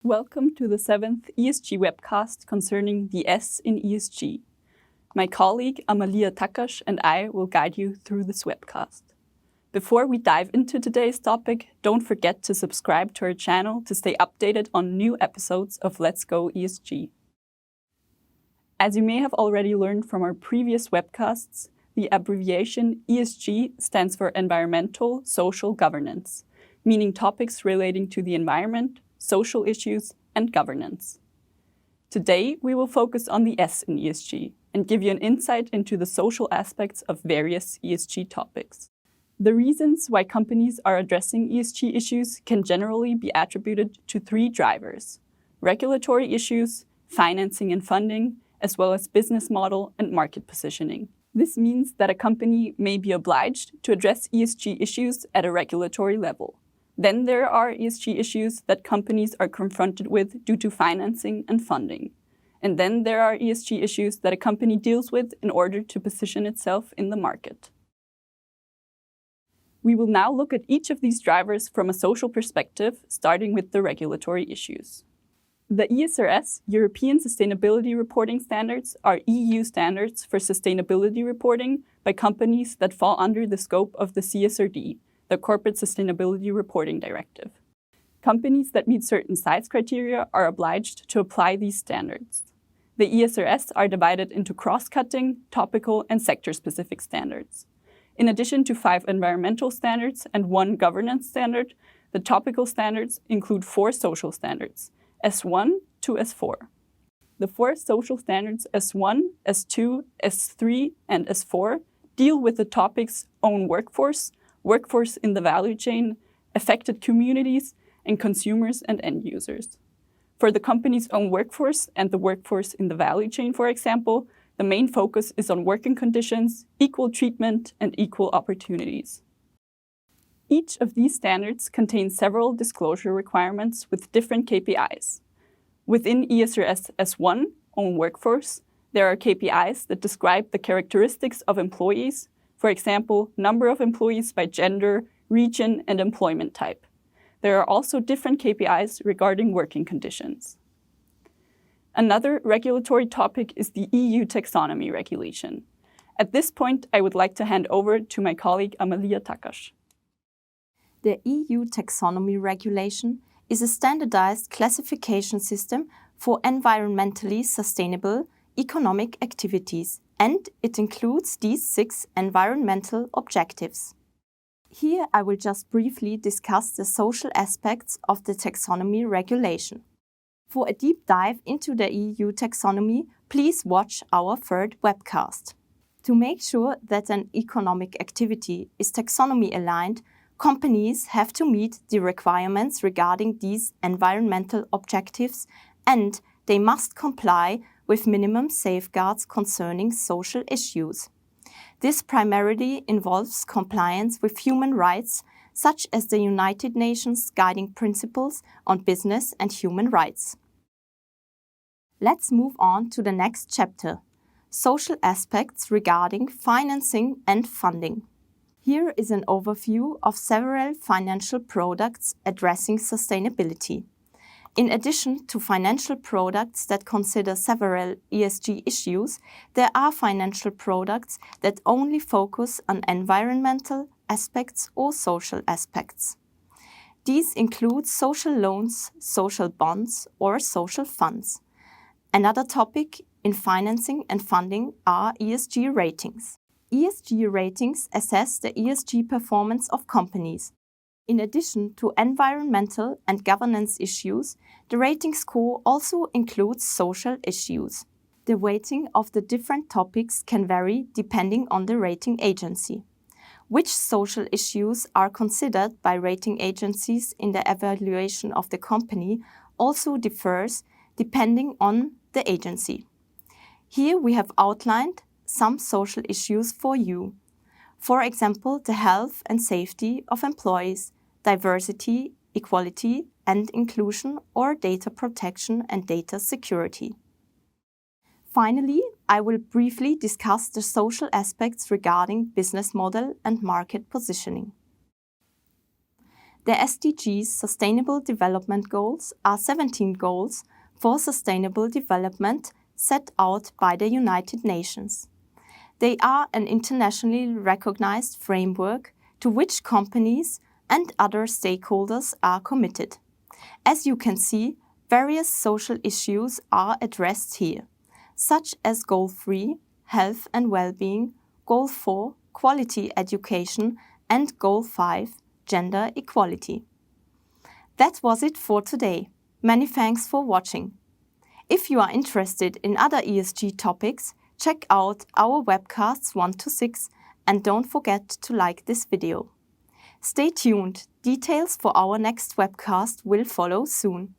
Welcome to the 7th ESG Webcast concerning the S in ESG. My colleague Amalia Takash and I will guide you through this webcast. Before we dive into today's topic, don't forget to subscribe to our channel to stay updated on new episodes of Let's Go ESG. As you may have already learned from our previous webcasts, the abbreviation ESG stands for Environmental Social Governance, meaning topics relating to the environment, social issues, and governance. Today, we will focus on the S in ESG and give you an insight into the social aspects of various ESG topics. The reasons why companies are addressing ESG issues can generally be attributed to three drivers: regulatory issues, financing and funding, as well as business model and market positioning. This means that a company may be obliged to address ESG issues at a regulatory level. Then there are ESG issues that companies are confronted with due to financing and funding. And then there are ESG issues that a company deals with in order to position itself in the market. We will now look at each of these drivers from a social perspective, starting with the regulatory issues. The ESRS, European Sustainability Reporting Standards, are EU standards for sustainability reporting by companies that fall under the scope of the CSRD, the Corporate Sustainability Reporting Directive. Companies that meet certain size criteria are obliged to apply these standards. The ESRS are divided into cross-cutting, topical, and sector-specific standards. In addition to 5 environmental standards and 1 governance standard, the topical standards include 4 social standards, S1 to S4. The 4 social standards S1, S2, S3, and S4 deal with the topics own workforce, workforce in the value chain, affected communities, and consumers and end users. For the company's own workforce and the workforce in the value chain, for example, the main focus is on working conditions, equal treatment, and equal opportunities. Each of these standards contains several disclosure requirements with different KPIs. Within ESRS S1, own workforce, there are KPIs that describe the characteristics of employees, for example, number of employees by gender, region, and employment type. There are also different KPIs regarding working conditions. Another regulatory topic is the EU Taxonomy regulation. At this point, I would like to hand over to my colleague Amalia Takash. The EU Taxonomy regulation is a standardized classification system for environmentally sustainable economic activities, and it includes these 6 environmental objectives. Here I will just briefly discuss the social aspects of the taxonomy regulation. For a deep dive into the EU taxonomy, please watch our 3rd webcast. To make sure that an economic activity is taxonomy aligned, companies have to meet the requirements regarding these environmental objectives, and they must comply with minimum safeguards concerning social issues. This primarily involves compliance with human rights, such as the United Nations Guiding Principles on Business and Human Rights. Let's move on to the next chapter: social aspects regarding financing and funding. Here is an overview of several financial products addressing sustainability. In addition to financial products that consider several ESG issues, there are financial products that only focus on environmental aspects or social aspects. These include social loans, social bonds, or social funds. Another topic in financing and funding are ESG ratings. ESG ratings assess the ESG performance of companies. In addition to environmental and governance issues, the rating score also includes social issues. The weighting of the different topics can vary depending on the rating agency. Which social issues are considered by rating agencies in the evaluation of the company also differs depending on the agency. Here we have outlined some social issues for you. For example, the health and safety of employees, diversity, equality and inclusion, or data protection and data security. Finally, I will briefly discuss the social aspects regarding business model and market positioning. The SDGs Sustainable Development Goals are 17 goals for sustainable development set out by the United Nations. They are an internationally recognized framework to which companies and other stakeholders are committed. As you can see, various social issues are addressed here, such as Goal 3, Health and Well-being, Goal 4, Quality Education, and Goal 5, Gender Equality. That was it for today. Many thanks for watching. If you are interested in other ESG topics, check out our webcasts 1 to 6 and don't forget to like this video. Stay tuned, details for our next webcast will follow soon.